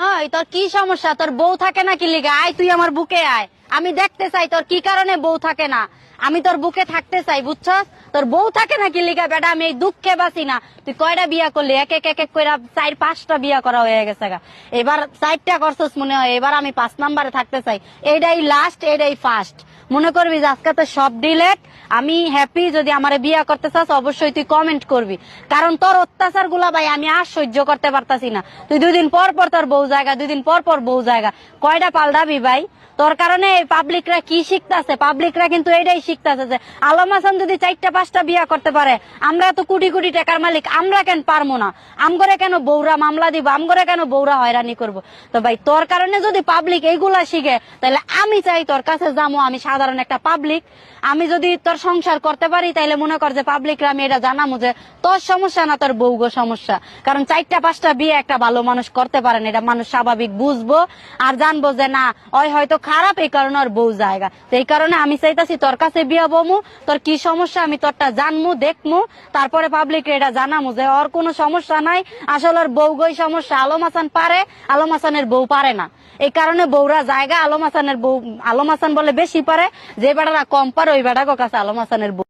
নয় তোর কি সমস্যা? তোর বউ থাকে না কি লিগা? আয় তুই আমার বুকে আয়, আমি দেখতে চাই তোর কি কারণে বউ থাকে না। আমি তোর বুকে থাকতে চাই, বুঝছস? তোর বউ থাকে না কি লিগা বেটা? আমি এই দুঃখে বাঁচি না। তুই কয়টা বিয়া করলি? এক এক এক এক করে 4-5টা বিয়া করা হয়ে গেছে গা। এবার 4টা করছস মনে হয়, এবার আমি 5 নম্বরে থাকতে চাই। এইটাই লাস্ট, এইটাই ফার্স্ট। মনে করবি যে আজকে তো সব ডিলেট। আমি হ্যাপি। যদি আমারে বিয়া করতে চাস অবশ্যই তুই কমেন্ট করবি, কারণ তোর অত্যাচার গুলা ভাই আমি আর সহ্য করতে পারতাছি না। তুই 2 দিন পর পর তোর বউ জায়গা, 2 দিন পর পর বউ জায়গা, কয়টা পাল্টাবি ভাই? তোর কারণে পাবলিকরা কি শিখতেছে? পাবলিকরা কিন্তু এটাই শিখতেছে যে আলম হাসান যদি 4টা-5টা বিয়া করতে পারে, আমরা তো কোটি কোটি টাকার মালিক, আমরা কেন পারবো না? আমগরে কেন বউরা মামলা দিব? আমগরে কেন বউরা হয়রানি করবো? তো ভাই তোর কারণে যদি পাবলিক এইগুলা শিখে, তাহলে আমি চাই তোর কাছে যাবো। আমি সাধারণ একটা পাবলিক, আমি যদি তোর সংসার করতে পারি, তাইলে মনে কর যে পাবলিকরা আমি এটা জানাবো যে তোর সমস্যা না, তোর বউগো সমস্যা। কারণ 4টা-5টা বিয়ে একটা ভালো মানুষ করতে পারে না, এটা মানুষ স্বাভাবিক বুঝবো আর জানবো যে না ওই হয়তো খারাপ, এই কারণে ওর বউ জায়গা। তো এই কারণে আমি চাইতাছি তোর কাছে বিয়া বমু, তোর কি সমস্যা আমি তোরটা জানমু, দেখমু, তারপরে পাবলিক এটা জানামু যে ওর কোনো সমস্যা নাই, আসলে ওর বউগোই সমস্যা। আলম হাসান পারে, আলম হাসানের বউ পারে না, এই কারণে বউরা জায়গা। আলম হাসানের বউ, আলম হাসান বলে বেশি পারে, যে বেটারা কম পারে ওই বেটার কাছে আলম হাসানের বউ।